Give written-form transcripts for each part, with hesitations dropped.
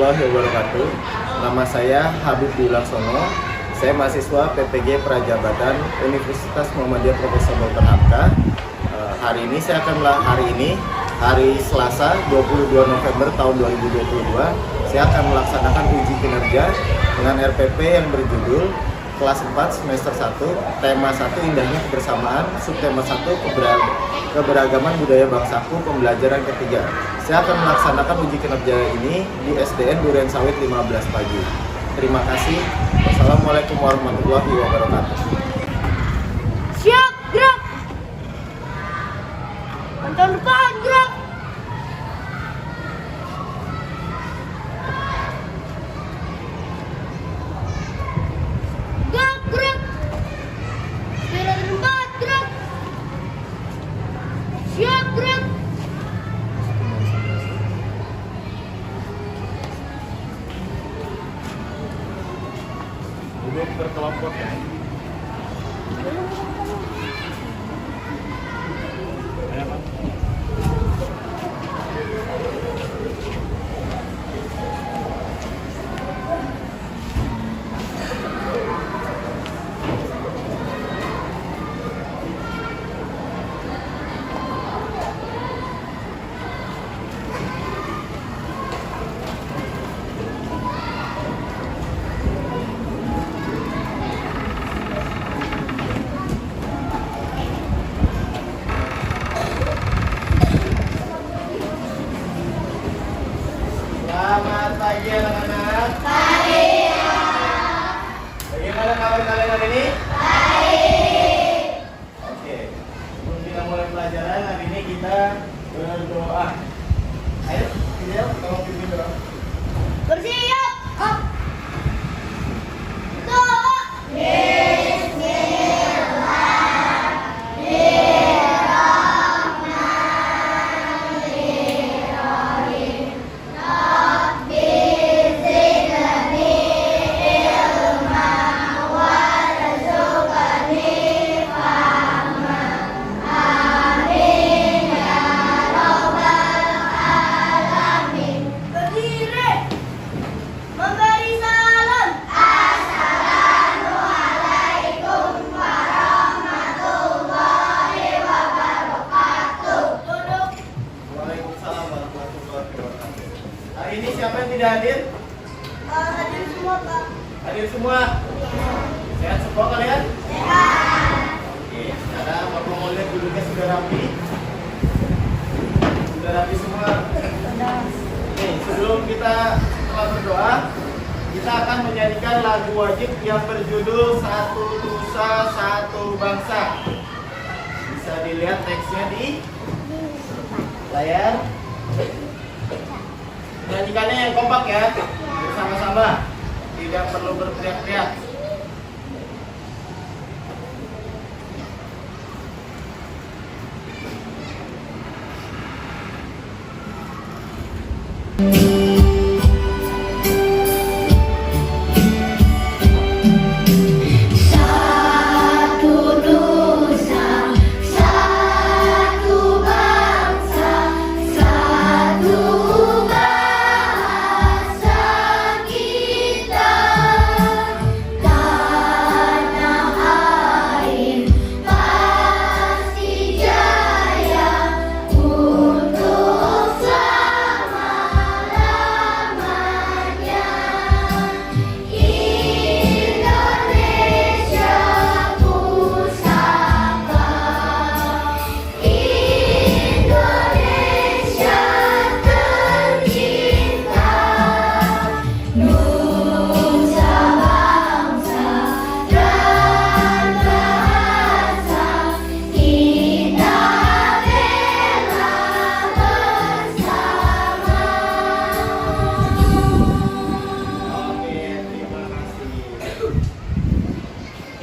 warahmatullahi wabarakatuh. Nama saya Habib Dulaksono. Saya mahasiswa PPG Prajabatan Universitas Muhammadiyah Profesor Dr. Hamka. Hari Selasa 22 November tahun 2022, saya akan melaksanakan uji kinerja dengan RPP yang berjudul kelas 4 semester 1, tema 1 indahnya kebersamaan, subtema 1 keberagaman budaya bangsaku, pembelajaran ketiga. Saya akan melaksanakan uji kinerja ini di SDN Durian Sawit 15 pagi. Terima kasih. Wassalamualaikum warahmatullahi wabarakatuh. Siap, gerak. Pantau depan, gerak. Gerak, gerak. Bela di tempat, gerak. Siap, gerak. Duduk berkelompok ya. Selamat pagi anak-anak. Pagi. Bagaimana kabar kalian hari ini? Baik. Oke. Sebelum kita mulai pelajaran hari ini kita berdoa. Ayo, video, tolong pimpin doa. Bersiap. Doa. Berdiri. Memberi salam. Assalamualaikum warahmatullahi wabarakatuh. Duduk. Waalaikumsalam warahmatullahi wabarakatuh. Hari ini siapa yang tidak hadir? Hadir semua, Pak. Hadir semua. Sehat semua kalian? Sehat. Oke, sekarang Bapak mau lihat duduknya sudah rapi. Sudah rapi semua. Nih, sebelum kita telah berdoa, kita akan menyanyikan lagu wajib yang berjudul Satu Nusa Satu Bangsa. Bisa dilihat teksnya di layar. Menyanyikannya yang kompak ya, bersama-sama. Tidak perlu berteriak-teriak. Satu nusa, satu bangsa, satu bahasa kita. Tanah air pasti jaya untuk selama-lamanya. Indonesia pusaka, Indonesia tercinta, nusa bangsa dan bahasa kita bela bersama. Oke, terima kasih.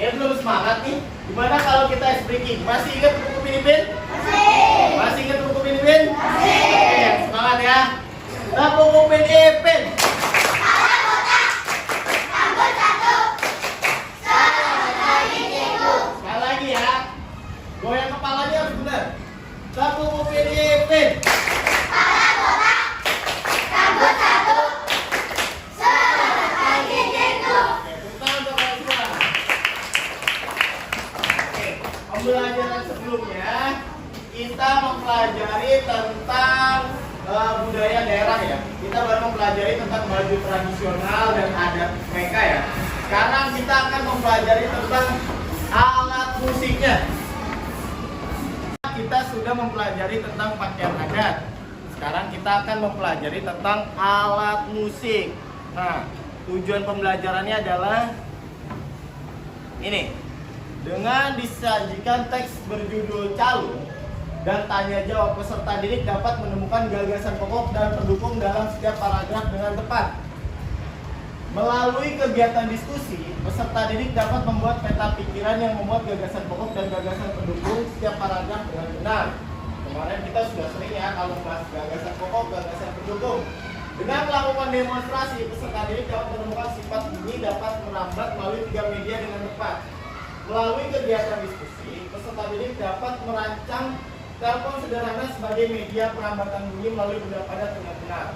Ya belum semangat nih. Gimana kalau kita ice breaking? Masih ingat buku Pinipin? Masih. Masih ingat buku Pinipin? Masih. Oke, semangat ya. Nah, buku Pinipin. Rambut satu, selamat pagi cikgu. Sekali lagi ya. Goyang kepalanya harus benar. Nah, buku Pinipin. Kepala botak, rambut satu, tradisional dan adat mereka ya. Sekarang kita akan mempelajari tentang alat musiknya. Kita sudah mempelajari tentang pakaian adat. Sekarang kita akan mempelajari tentang alat musik. Nah, tujuan pembelajarannya adalah ini. Dengan disajikan teks berjudul calung dan tanya jawab, peserta didik dapat menemukan gagasan pokok dan pendukung dalam setiap paragraf dengan tepat. Melalui kegiatan diskusi, peserta didik dapat membuat peta pikiran yang memuat gagasan pokok dan gagasan pendukung setiap paragraf dengan benar. Kemarin kita sudah sering ya kalau bahas gagasan pokok, gagasan pendukung. Dengan melakukan demonstrasi, peserta didik dapat menemukan sifat ini dapat merambat melalui 3 media dengan tepat. Melalui kegiatan diskusi, peserta didik dapat merancang telepon sederhana sebagai media perambatan bunyi melalui benda padat dengan benar.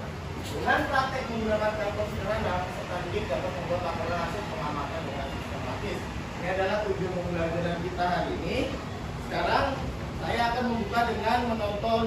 Dengan praktek menggunakan telepon sederhana, peserta didik dapat membuat laporan hasil pengamatan dengan sistematis. Ini adalah tujuan pembelajaran kita hari ini. Sekarang saya akan membuka dengan menonton.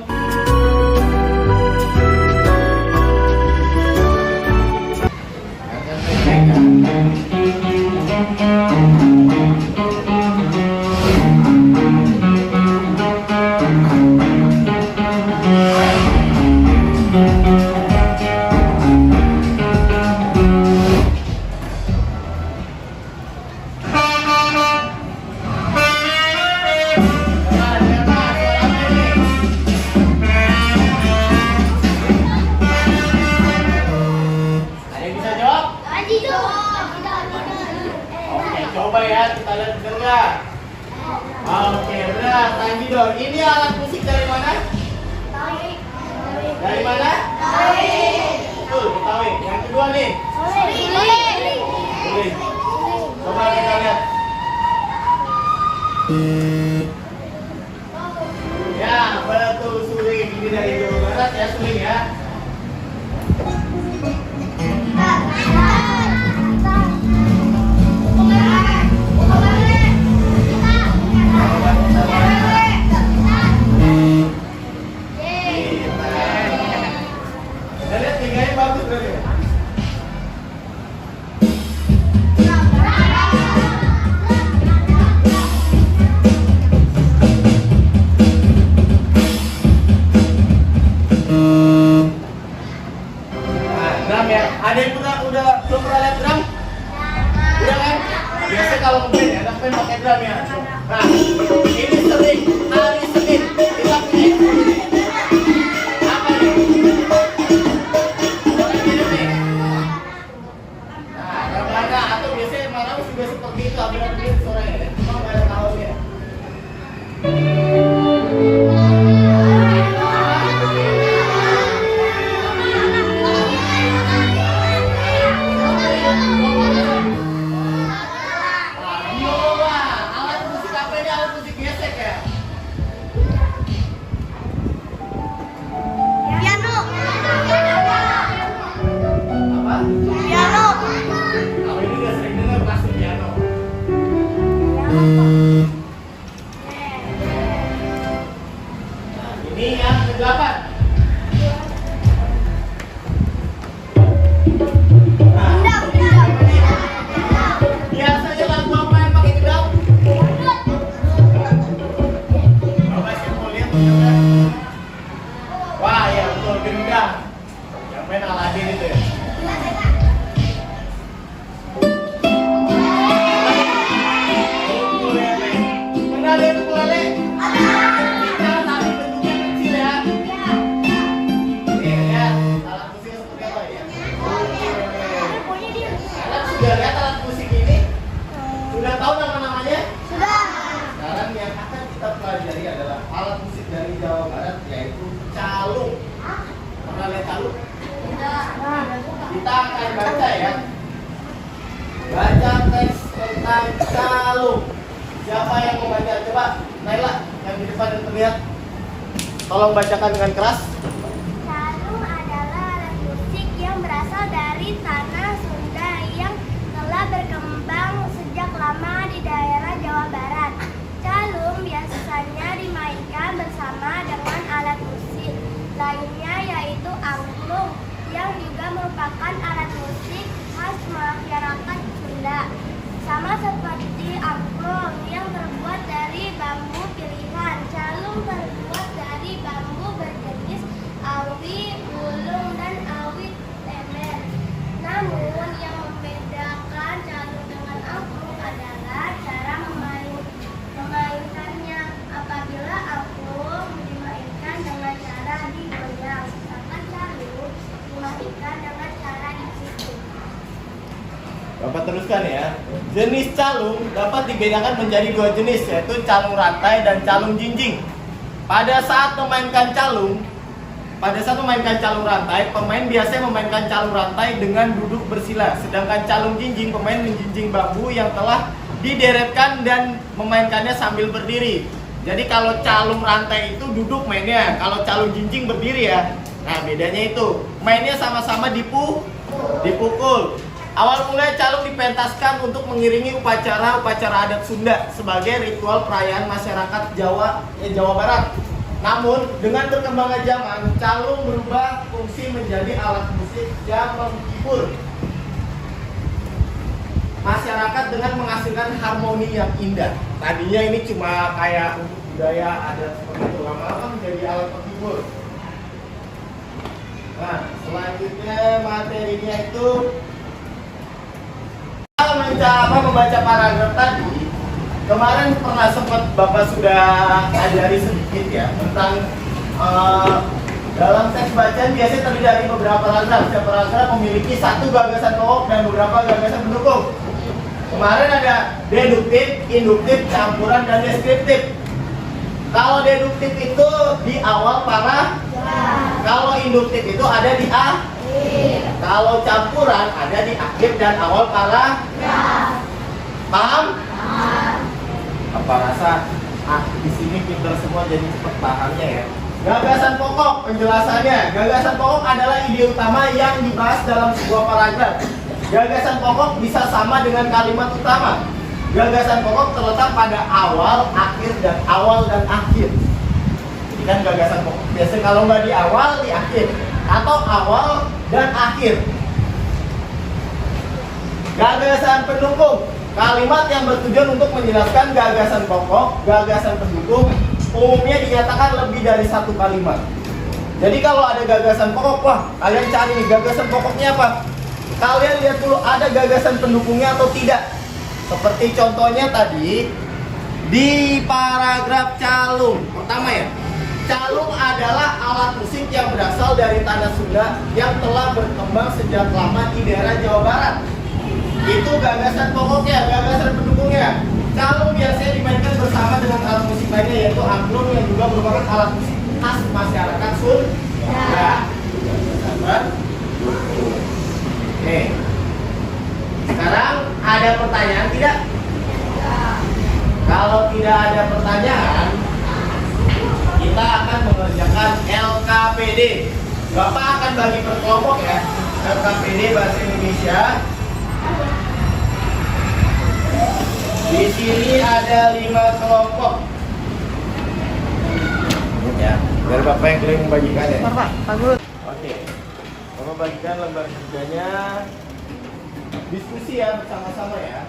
Coba ya, kita lihat benar nggak? Oke, benar. Tanggi dong. Ini alat musik dari mana? Dari mana? Betul, Betawi. Yang kedua nih? Suling. Coba kita lihat. Ya, betul, suling. Ini dari Jawa Barat ya, suling ya. Ada yang udah belum pernah lihat drum? Udah kan? Biasa kalau ngeband ya, tapi pakai drum ya. Nah, ini sering hari Senin kita punya apa nih? Orang ini nih. Nah, gambarnya atau biasanya Marawi juga seperti itu, ambil suaranya, cuma nggak ada tahunnya. Ini yang ke-8. Biasanya lagu apa yang pakai gedang? Bapak sih mau lihat gendang. Wah ya betul, gendang. Yang main Aladin itu ya. Sudah lihat alat musik ini? Sudah tahu nama-namanya? Sudah. Sekarang yang akan kita pelajari adalah alat musik dari Jawa Barat, yaitu calung. Pernah lihat calung? Sudah. Kita akan baca ya. Baca teks tentang calung. Siapa yang membaca? Coba Naila yang di depan yang terlihat. Tolong bacakan dengan keras. Calung adalah alat musik yang berasal dari tanah Sunda yang telah berkembang sejak lama di daerah Jawa Barat. Calung biasanya dimainkan bersama dengan alat musik lainnya yaitu angklung, yang juga merupakan alat musik khas masyarakat Sunda. Sama seperti angklung yang terbuat dari bambu pilihan, calung terbuat dari bambu berjenis awi ulung dan awi temer. Namun yang membedakan calung dengan angklung adalah cara memainkannya. Apabila angklung dimainkan dengan cara digoyang, sedangkan calung dimainkan dengan cara dipukul. Bapak teruskan ya. Jenis calung dapat dibedakan menjadi dua jenis, yaitu calung rantai dan calung jinjing. Pada saat memainkan calung rantai, pemain biasanya memainkan calung rantai dengan duduk bersila. Sedangkan calung jinjing, pemain menjinjing bambu yang telah dideretkan dan memainkannya sambil berdiri. Jadi kalau calung rantai itu duduk mainnya, kalau calung jinjing berdiri ya. Nah bedanya itu, mainnya sama-sama dipukul. Awal mulai calung dipentaskan untuk mengiringi upacara adat Sunda sebagai ritual perayaan masyarakat Jawa Barat. Namun dengan berkembangnya zaman, calung berubah fungsi menjadi alat musik yang menghibur masyarakat dengan menghasilkan harmoni yang indah. Tadinya ini cuma kayak untuk budaya adat seperti itu, lama-lama menjadi alat penghibur. Nah, selanjutnya materinya itu membaca paragraf tadi. Kemarin pernah sempat Bapak sudah ajari sedikit ya tentang dalam teks bacaan biasanya terdiri dari beberapa paragraf. Setiap paragraf memiliki satu gagasan pokok dan beberapa gagasan pendukung. Kemarin ada deduktif, induktif, campuran, dan deskriptif. Kalau deduktif itu di awal paragraf, kalau induktif itu ada di akhir, kalau campuran ada di akhir dan awal paragraf. Paham? Apa rasa di sini pintar semua jadi cepat pahamnya ya. Gagasan pokok penjelasannya. Gagasan pokok adalah ide utama yang dibahas dalam sebuah paragraf. Gagasan pokok bisa sama dengan kalimat utama. Gagasan pokok terletak pada awal, dan akhir. Ini kan gagasan pokok. Biasanya kalau nggak di awal, di akhir, atau awal dan akhir. Gagasan pendukung. Kalimat yang bertujuan untuk menjelaskan gagasan pokok, gagasan pendukung, umumnya dinyatakan lebih dari satu kalimat. Jadi kalau ada gagasan pokok, wah kalian cari nih gagasan pokoknya apa? Kalian lihat dulu ada gagasan pendukungnya atau tidak. Seperti contohnya tadi di paragraf calung. Pertama ya, calung adalah alat musik yang berasal dari tanah Sunda yang telah berkembang sejak lama di daerah Jawa Barat. Itu gagasan pokoknya, gagasan pendukungnya. Calung biasanya dimainkan bersama dengan alat musik lainnya, yaitu angklung yang juga merupakan alat musik khas masyarakat Sunda. Oke. Sekarang ada pertanyaan tidak? Kalau tidak ada pertanyaan, kita akan mengerjakan LKPD. Bapak akan bagi per kelompok ya. LKPD bahasa Indonesia. Di sini ada 5 kelompok. Ya, biar Bapak yang keliling membagikan ya. Bapak, bagus. Oke. Bapak bagikan lembar kerjanya. Diskusi ya bersama-sama ya.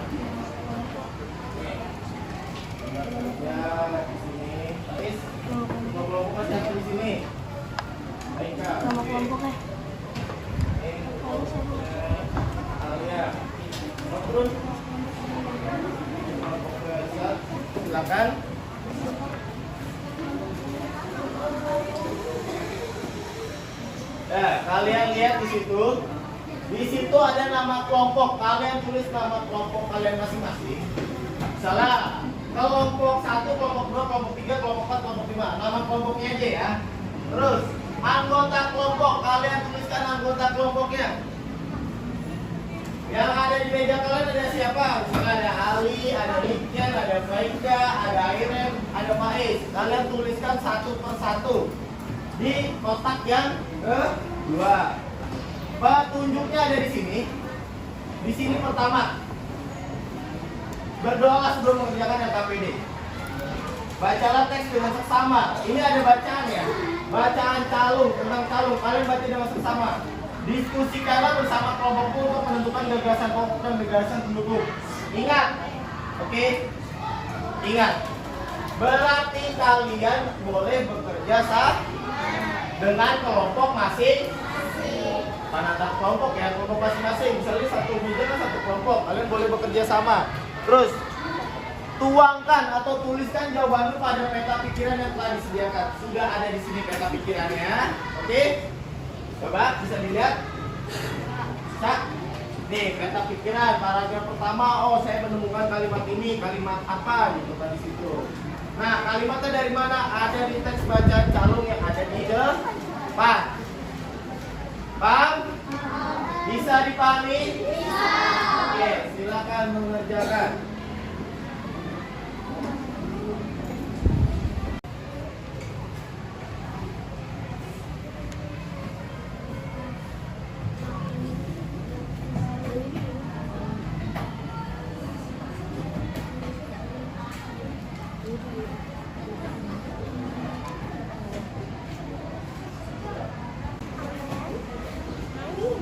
Lembar kerja di sini. Ais, kelompok siapa di sini? Aika. Nama kelompoknya. Alia. Turun. Silakan. Nah, kalian lihat di situ. Di situ ada nama kelompok. Kalian tulis nama kelompok kalian masing-masing. Misalnya kelompok 1, kelompok 2, kelompok 3, kelompok 4, kelompok 5. Nama kelompoknya aja ya. Terus anggota kelompok, kalian tuliskan anggota kelompoknya. Yang ada di meja kalian ada siapa? Misalnya ada Ali, ada Niken, ada Faika, ada Irem, ada Faiz. Kalian tuliskan satu persatu di kotak yang kedua. Petunjuknya ada di sini. Di sini pertama, berdoa sebelum mengerjakan LKPD. Bacalah teks dengan seksama. Ini ada bacaan ya. Bacaan calung, tentang calung. Kalian baca dengan seksama. Diskusikanlah bersama kelompokmu untuk menentukan gagasan pokok dan gagasan pendukung. Ingat, oke? Ingat, berarti kalian boleh bekerja sama dengan kelompok mana antar kelompok ya, kelompok masing-masing. Misalnya satu meja kan satu kelompok, kalian boleh bekerja sama. Terus tuangkan atau tuliskan jawabanmu pada peta pikiran yang telah disediakan. Sudah ada di sini peta pikirannya, oke? Coba bisa dilihat. Bisa? Nih peta pikiran paragraf pertama. Oh, saya menemukan kalimat ini, kalimat apa gitu kan di situ. Nah, kalimatnya dari mana? Ada di teks bacaan calung yang ada di depan. Paham? Bisa dipahami? Bisa. Oke, silakan mengerjakan.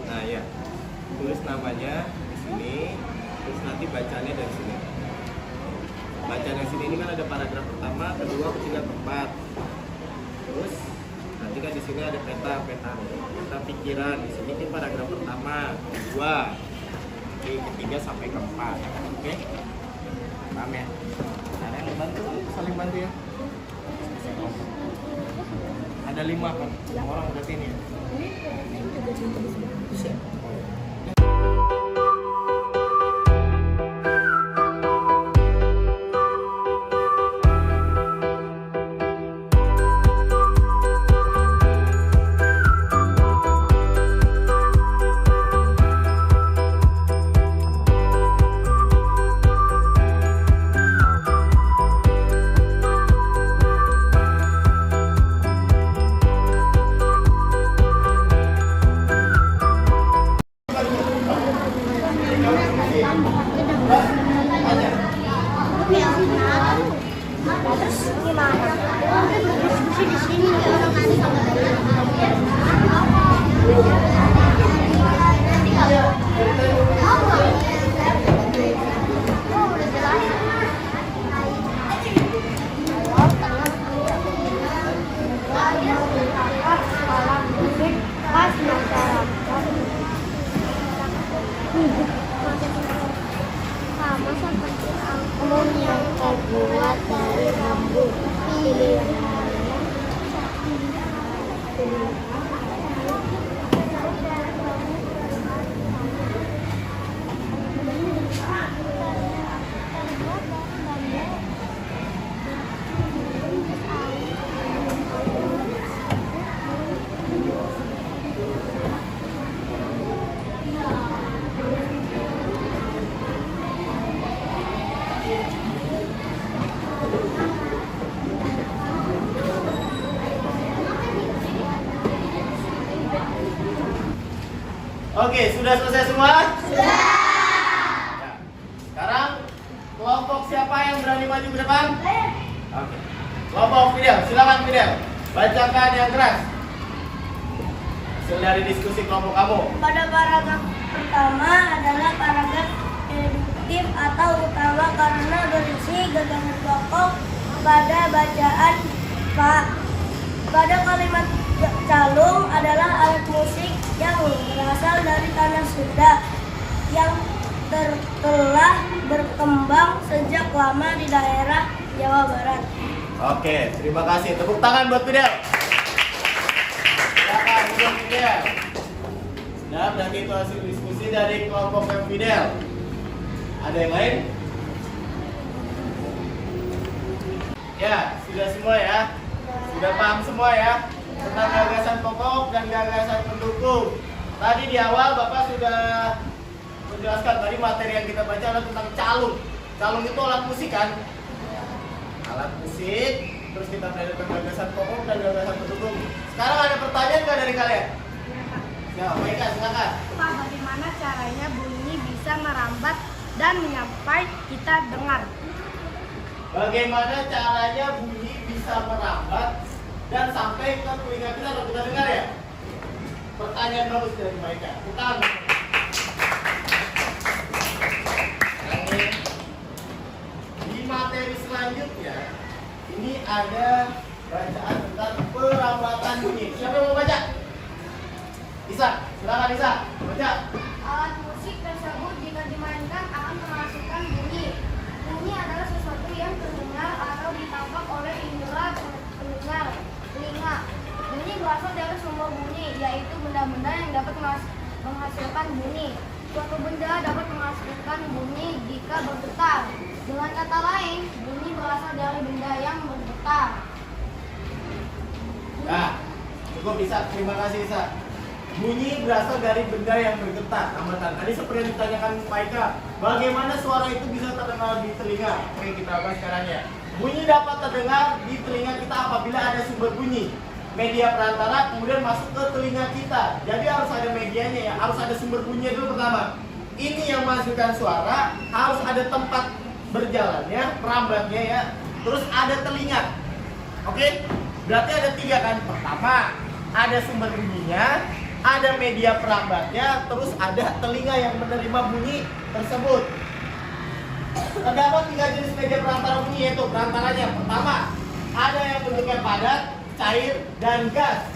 Nah ya, tulis namanya di sini, terus nanti bacanya dari sini. Bacaan yang sini ini kan ada paragraf pertama, kedua, ketiga, keempat. Terus nanti kan di sini ada peta pikiran. Di sini kan paragraf pertama, kedua, ketiga sampai keempat. Oke? Paham ya? Ada yang bantu, saling bantu ya. Ada 5 kan, orang udah sini ya. Terus gimana? Berdiskusi di sini orang yang terbuat dari bambu pilihannya. Oke, sudah selesai semua? Sudah. Ya. Sekarang kelompok siapa yang berani maju ke depan? Oke. Kelompok Fidel, silakan Fidel. Bacakan yang keras. Hasil dari diskusi kelompok kamu. Pada paragraf pertama adalah paragraf induktif atau utama karena berisi gagasan pokok pada bacaan Pak. Pada kalimat calung adalah alat musik yang berasal dari tanah Sunda yang telah berkembang sejak lama di daerah Jawa Barat. Oke, terima kasih. Tepuk tangan buat Fidel. Silakan buat Fidel. Dan berarti itu hasil diskusi dari kelompok Fidel. Ada yang lain? Ya, sudah semua ya. Sudah paham semua ya tentang gagasan pokok dan gagasan pendukung. Tadi di awal Bapak sudah menjelaskan tadi materi yang kita baca adalah tentang calung. Calung itu alat musik kan? Alat musik. Terus kita belajar tentang gagasan pokok dan gagasan pendukung. Sekarang ada pertanyaan nggak dari kalian? Ya, baik Kak, silakan. Pak, bagaimana caranya bunyi bisa merambat dan menyampai kita dengar? Bagaimana caranya bunyi bisa merambat dan sampai ke telinga kita atau kita dengar ya? Pertanyaan bagus dari mereka. Bukan. Di materi selanjutnya, ini ada bacaan tentang perambatan bunyi. Siapa yang mau baca? Isa, silakan Isa, baca. Alat musik tersebut jika dimainkan akan menghasilkan bunyi. Bunyi adalah sesuatu yang terdengar atau ditangkap oleh indera pendengar, telinga. Bunyi berasal dari sumber bunyi, yaitu benda-benda yang dapat menghasilkan bunyi. Suatu benda dapat menghasilkan bunyi jika bergetar. Dengan kata lain, bunyi berasal dari benda yang bergetar. Nah, cukup Isa, terima kasih Isa. Bunyi berasal dari benda yang bergetar. Tambatan. Tadi seperti yang ditanyakan Pak Ika, bagaimana suara itu bisa terdengar di telinga? Oke, kita bahas sekarang ya. Bunyi dapat terdengar di telinga kita apabila ada sumber bunyi, media perantara, kemudian masuk ke telinga kita. Jadi harus ada medianya ya, harus ada sumber bunyi dulu pertama. Ini yang menghasilkan suara, harus ada tempat berjalannya, perambatnya ya. Terus ada telinga. Oke? Berarti ada 3 kan? Pertama, ada sumber bunyinya, ada media perambatnya, terus ada telinga yang menerima bunyi tersebut. Terdapat 3 jenis media perantara bunyi, yaitu perantaranya. Pertama, ada yang bentuknya padat, cair, dan gas.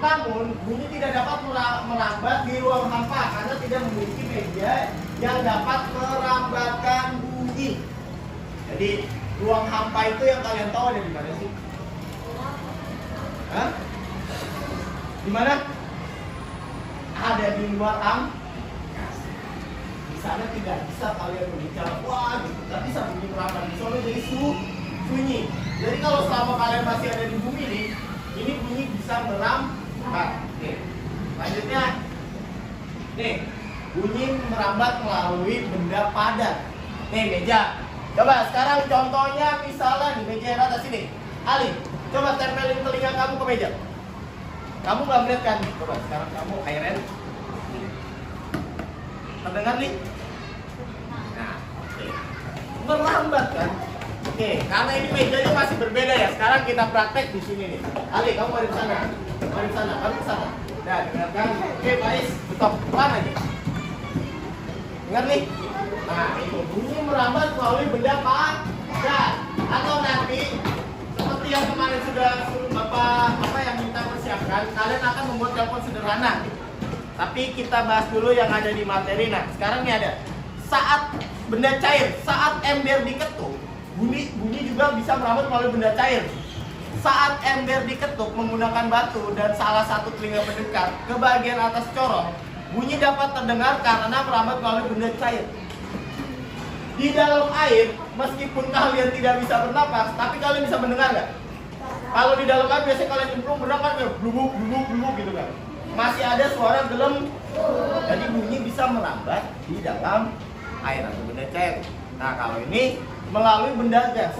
Namun, bunyi tidak dapat merambat di ruang hampa karena tidak memiliki media yang dapat merambatkan bunyi. Jadi, ruang hampa itu yang kalian tahu ada di mana sih? Hah? Di mana? Ada di luar di sana tidak bisa kalian berbicara wah gitu, tidak bisa bunyi merambat di sana jadi sunyi. Jadi kalau selama kalian masih ada di bumi nih, ini bunyi bisa merambat. Oke. Lanjutnya, nih bunyi merambat melalui benda padat. Nih meja. Coba sekarang contohnya misalnya di meja yang atas sini. Ali, coba tempelin telinga kamu ke meja. Kamu nggak melihat kan? Coba sekarang kamu airen. Terdengar nih? Nah, oke. Merambat kan? Oke, karena ini mejanya masih berbeda ya. Sekarang kita praktek di sini nih. Ali, kamu mari ke sana. Mari ke sana, kamu ke sana. Nah, dengarkan. Oke, baik. Stop. Pelan aja. Dengar nih? Nah, itu bunyi merambat melalui benda padat. Atau nanti seperti yang kemarin sudah suruh Bapak yang minta persiapkan, kalian akan membuat telepon sederhana. Tapi kita bahas dulu yang ada di materi. Nah, sekarang ini ada saat benda cair, saat ember diketuk, bunyi juga bisa merambat melalui benda cair. Saat ember diketuk menggunakan batu dan salah satu telinga mendekat ke bagian atas corong, bunyi dapat terdengar karena merambat melalui benda cair. Di dalam air, meskipun kalian tidak bisa bernapas, tapi kalian bisa mendengar nggak? Kalau di dalam air biasanya kalian cemplung berenang kan kayak blubuk gitu kan. Masih ada suara gelem. Jadi bunyi bisa merambat di dalam air atau benda cair. Nah, kalau ini melalui benda gas.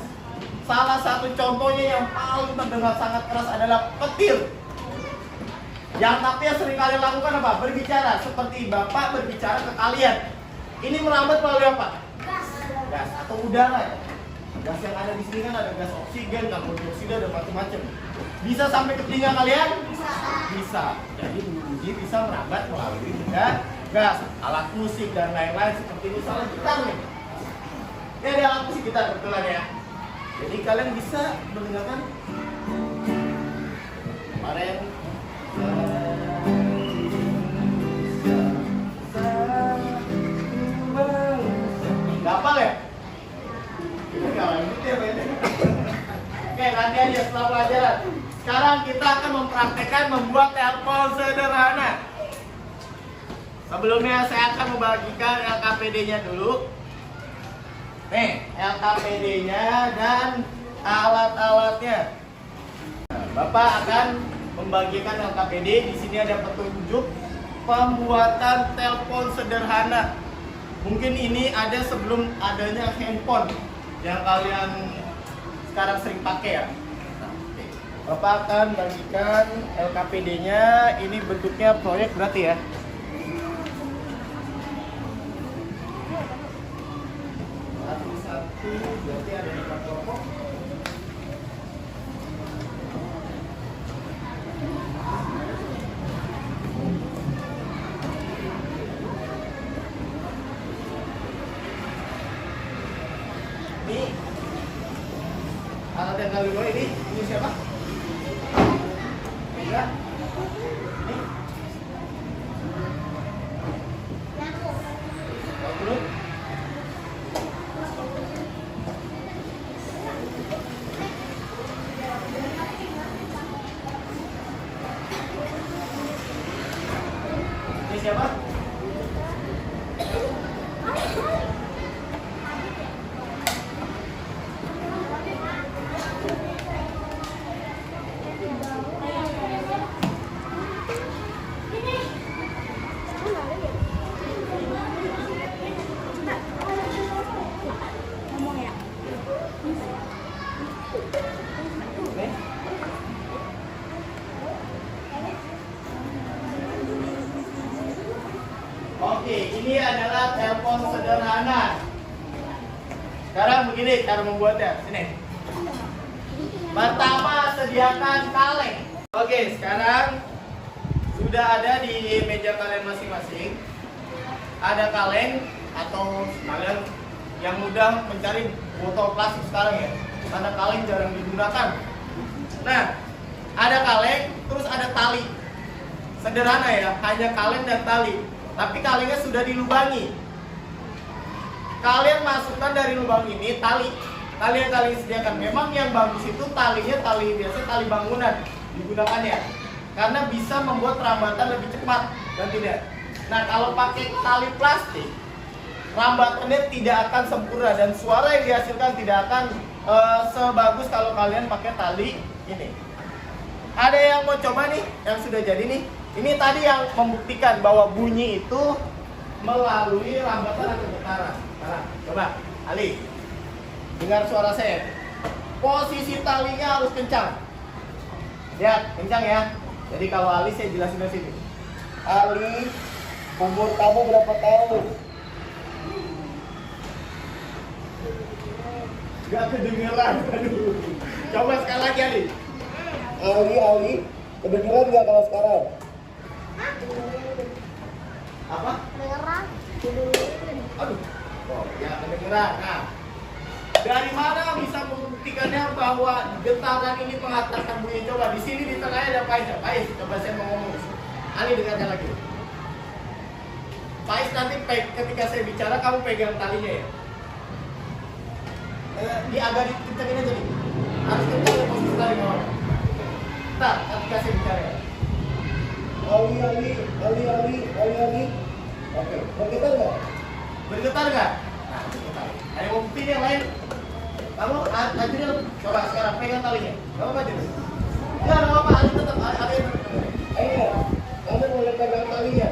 Salah satu contohnya yang paling terdengar sangat keras adalah petir. Yang tapi yang sering kalian lakukan apa? Berbicara, seperti Bapak berbicara ke kalian. Ini merambat melalui apa? Gas atau udara ya. Gas yang ada di sini kan ada gas oksigen, karbon dioksida dan macam-macam. Bisa sampai ke telinga kalian? Bisa. Jadi bunyi bisa merambat melalui benda gas, alat musik dan lain-lain seperti misalnya gitar nih. Ini ada alat musik gitar kebetulan ya. Jadi kalian bisa mendengarkan kemarin hafal ya? Oke, nanti aja setelah pelajaran. Sekarang kita akan mempraktekkan membuat telepon sederhana. Sebelumnya saya akan membagikan LKPD-nya dulu. Nih, LKPD-nya dan alat-alatnya. Bapak akan membagikan LKPD. Di sini ada petunjuk pembuatan telepon sederhana. Mungkin ini ada sebelum adanya handphone yang kalian sekarang sering pakai ya. Bapak akan bagikan LKPD-nya. Ini bentuknya proyek berarti ya. Satu berarti ada 5 kelompok. Ini alat yang kali 2 ini siapa? Enggak. Ini. Terus. Ini siapa? Oke, ini adalah telepon sederhana. Sekarang begini cara membuatnya. Sini. Pertama, sediakan kaleng. Oke, sekarang sudah ada di meja kalian masing-masing. Ada kaleng atau kalian yang mudah mencari botol plastik sekarang ya. Karena kaleng jarang digunakan. Nah, ada kaleng, terus ada tali. Sederhana ya, hanya kaleng dan tali. Tapi kalengnya sudah dilubangi. Kalian masukkan dari lubang ini tali yang kalian sediakan. Memang yang bagus itu talinya tali biasa, tali bangunan digunakannya, karena bisa membuat rambatan lebih cepat dan tidak. Nah, kalau pakai tali plastik, rambatannya tidak akan sempurna dan suara yang dihasilkan tidak akan sebagus kalau kalian pakai tali ini. Ada yang mau coba nih, yang sudah jadi nih? Ini tadi yang membuktikan bahwa bunyi itu melalui rambatan atau getaran. Nah, coba, Ali, dengar suara saya. Posisi talinya harus kencang. Lihat, kencang ya. Jadi kalau Ali saya jelasin di sini. Ali, umur kamu berapa tahun? Gak kedengeran. Aduh. Coba sekali lagi Ali. Ali, kedengeran gak kalau sekarang? Apa? Kedengeran. Aduh. Oh, ya kedengeran. Nah, dari mana bisa membuktikannya bahwa getaran ini mengatakan bunyi? Coba di sini di tengahnya ada Pais. Pais, coba saya mau ngomong. Ali dengarkan lagi. Pais, nanti ketika saya bicara kamu pegang talinya ya. Di agak dikencangin aja nih. Harus kencang ya posisi tali bawah. Ntar ketika saya bicara ya. Ali. Oke, bergetar nggak? Bergetar nggak? Nah, bergetar. Ada mau bukti yang lain? Kamu ajuin, coba sekarang pegang talinya. Kamu maju. Ya, nggak apa-apa. Ali tetap. Ayo, kamu boleh pegang talinya.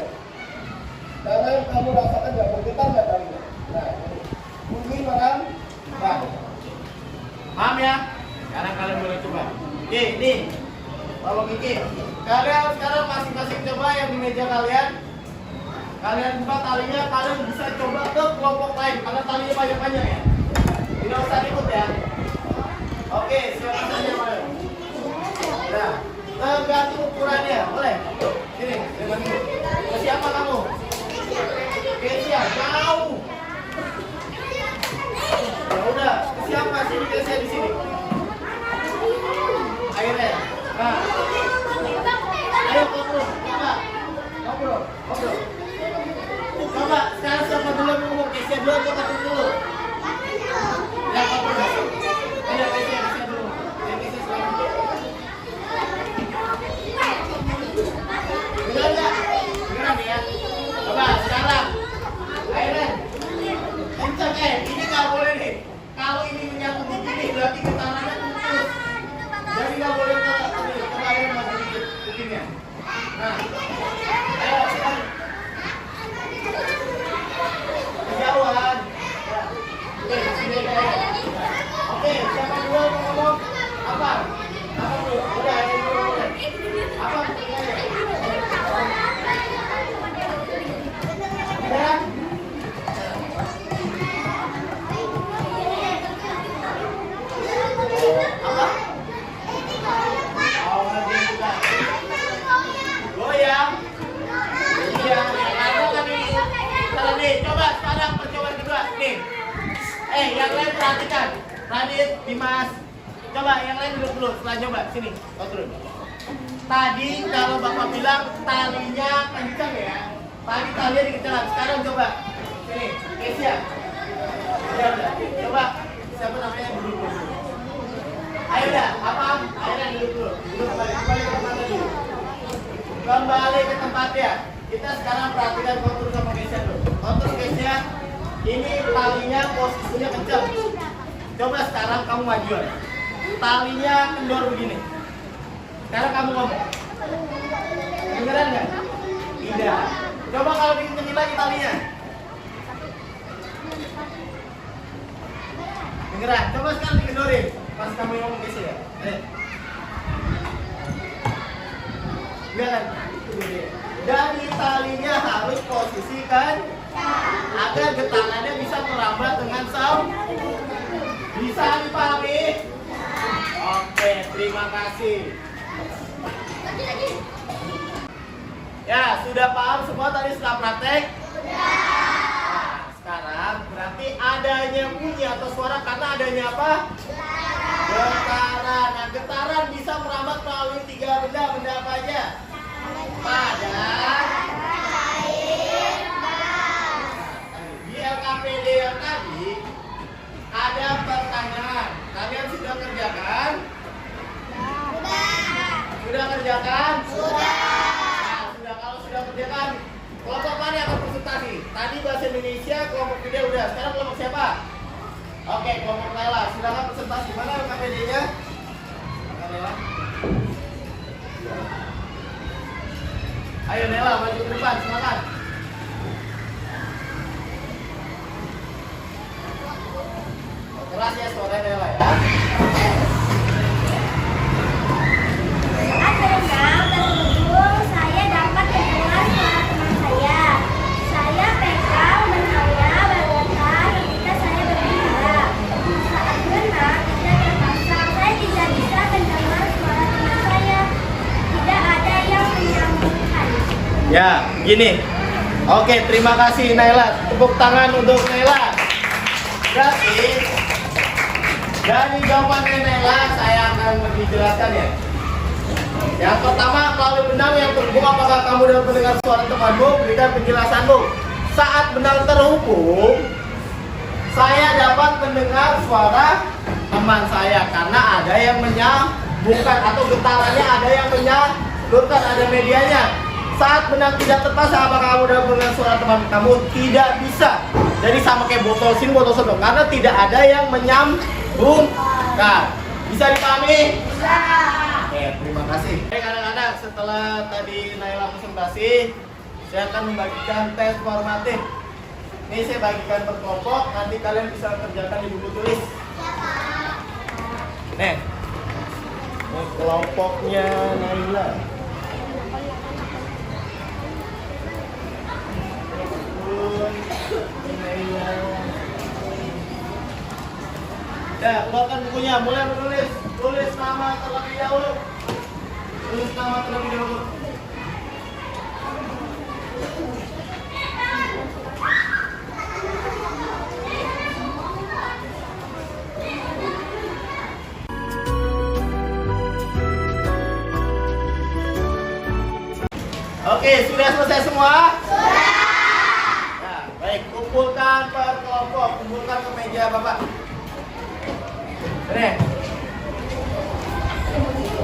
Sekarang kamu rasakan nggak bergetar nggak talinya? Nah, bunyi barang. Nah, paham ya? Sekarang kalian boleh coba. Oke, nih. Tolong Kiki. Kalian sekarang masing-masing coba yang di meja kalian. Kalian buka talinya, kalian bisa coba ke kelompok lain karena talinya panjang-panjang ya. Tidak usah ikut ya. Oke, siapa saja Mario? Nah, tergantung ukurannya, boleh? Sini, dengan ini. Ke siapa kamu? Kesia, jauh. Ya udah, siapa sini Kesia di sini? Akhirnya. Nah. Ayo ngobrol, coba. Ngobrol. Coba, sekarang siapa dulu yang ngomong? Kesia dulu atau Ketum dulu? Ya, ngobrol. Ayo, Kesia dulu. Kesia selamat. Yang lain perhatikan. Radit, Dimas. Coba yang lain duduk dulu. Setelah coba sini, kau turun. Tadi kalau Bapak bilang talinya kencang ya. Tadi talinya dikencang. Sekarang coba. Sini, Kesia. Ya udah. Coba. Siapa namanya duduk dulu. Ayo dah, apa? Ayo dah duduk dulu. Duduk kembali ke tempat tadi. Kembali ke tempatnya. Kita sekarang perhatikan kontur sama Kesia dulu. Kontur Kesia. Ini talinya posisinya kencang. Coba sekarang kamu majuan. Talinya kendor begini. Sekarang kamu ngomong. Dengeran nggak? Tidak. Coba kalau dikencengin lagi talinya. Dengeran. Coba sekarang dikendorin. Pas kamu ngomong gitu ya. Enggak kan? Dari talinya harus posisikan agar getarannya bisa merambat dengan sound. Bisa dipahami? Oke, terima kasih. Ya, sudah paham semua tadi setelah praktek? Nah, sekarang berarti adanya bunyi atau suara karena adanya apa? Getaran. Nah, getaran bisa merambat melalui 3 benda. Benda apa aja? Padat, air, gas. Di LKPD yang tadi ada pertanyaan. Kalian sudah kerjakan? Sudah kerjakan? Sudah. Nah, sudah. Kalau sudah kerjakan, kelompok mana yang akan presentasi? Tadi bahasa Indonesia, kelompok video udah. Sekarang kelompok siapa? Oke, kelompok Nela. Silakan presentasi. Mana LKPD-nya? Nela. Ayo Nela, maju ke depan. Silakan. Keras ya suara Nela ya. Saat berenang terhubung, saya dapat mendengar suara teman saya. Saya pegang benangnya bergetar ketika saya berbicara. Saat berenang tidak terpasang, saya tidak bisa mendengar suara teman saya. Tidak ada yang menyambungkan. Ya, gini. Oke, terima kasih Naila. Tepuk tangan untuk Naila. Berarti dari jawabannya Naila saya akan lebih jelaskan ya. Yang pertama, melalui benang yang terhubung, apakah kamu dapat mendengar suara temanmu? Berikan penjelasanmu. Saat benang terhubung, saya dapat mendengar suara teman saya karena ada yang menyambungkan atau getarannya ada yang menyalurkan, ada medianya. Saat benang tidak terpasang, apakah kamu dapat mendengar suara teman kamu? Tidak bisa. Jadi sama kayak botol sini, botol sana, karena tidak ada yang menyambungkan. Bisa dipahami? Bisa. Oke, terima kasih. Oke, kadang-kadang setelah tadi Naila presentasi, saya akan membagikan tes formatif. Ini saya bagikan per kelompok, nanti kalian bisa kerjakan di buku tulis. Nih, ini kelompoknya Naila. Ya, keluarkan bukunya, mulai menulis. Tulis nama terlebih dahulu. Tulis nama terlebih dahulu. Oke, sudah selesai semua? Sudah. Nah, baik, kumpulkan per kelompok, kumpulkan ke meja Bapak. Ini.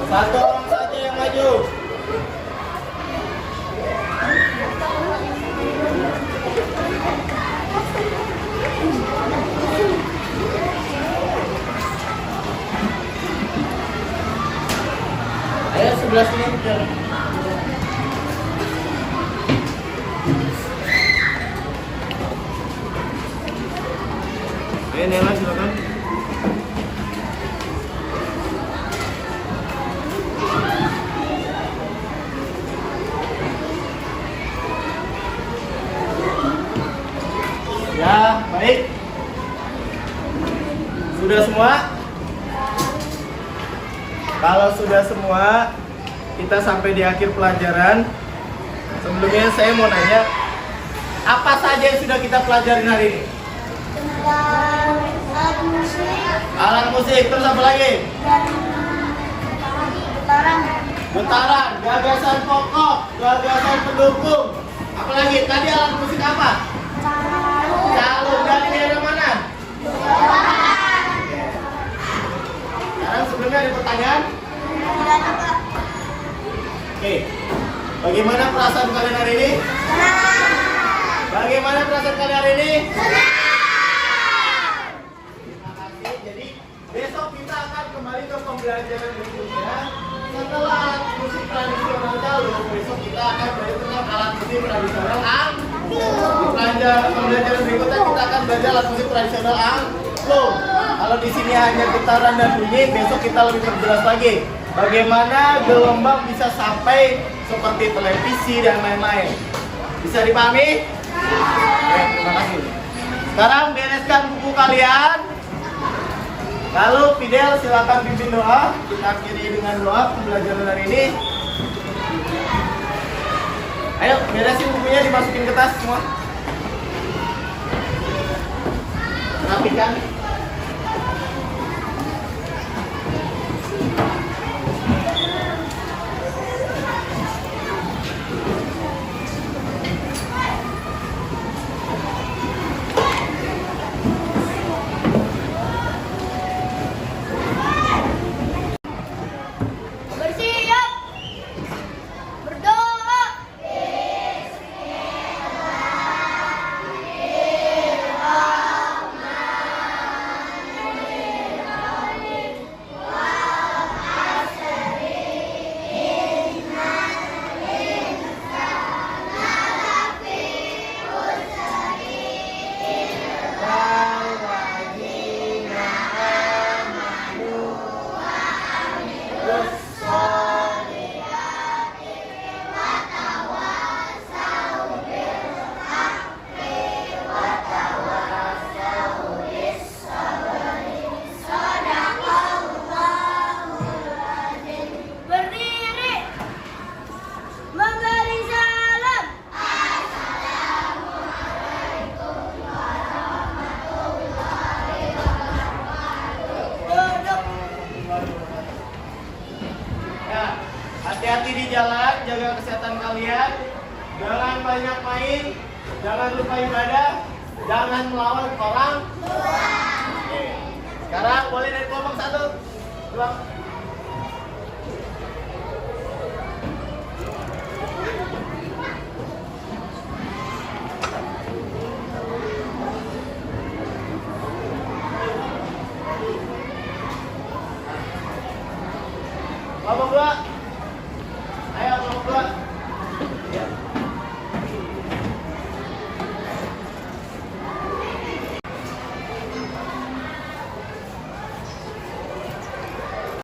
Satu orang saja yang maju. Ayo sebelah sini. Nela silakan. Ya, baik. Sudah semua? Kalau sudah semua, kita sampai di akhir pelajaran. Sebelumnya saya mau nanya, apa saja yang sudah kita pelajari hari ini? Alat musik. Alat musik, terus apa lagi? Dan getaran. Getaran, gagasan pokok, gagasan pendukung. Apalagi tadi alat musik apa? Calung. Dari daerah mana? Sekarang sebelumnya ada pertanyaan? Oke. Bagaimana perasaan kalian hari ini? Bagaimana perasaan kalian hari ini? Terima kasih. Jadi besok kita akan kembali ke pembelajaran berikutnya. Setelah alat musik tradisional calung, besok kita akan belajar tentang alat musik tradisional pembelajaran berikutnya kita akan belajar alat musik tradisional angklung. Kalau di sini hanya getaran dan bunyi, besok kita lebih perjelas lagi bagaimana gelombang bisa sampai seperti televisi dan lain-lain. Bisa dipahami? Oke, terima kasih. Sekarang bereskan buku kalian. Lalu Fidel silakan pimpin doa. Kita akhiri dengan doa pembelajaran hari ini. Ayo beresin bukunya, dimasukin ke tas semua. Rapikan. Bersiap. Berdoa. Berdiri. Memberi salam. Duduk. Ya, hati-hati di jalan, jaga kesehatan kalian. Jangan banyak main, jangan lupa ibadah, jangan melawan orang. Oke. Sekarang boleh dari kelompok 1. Pulang.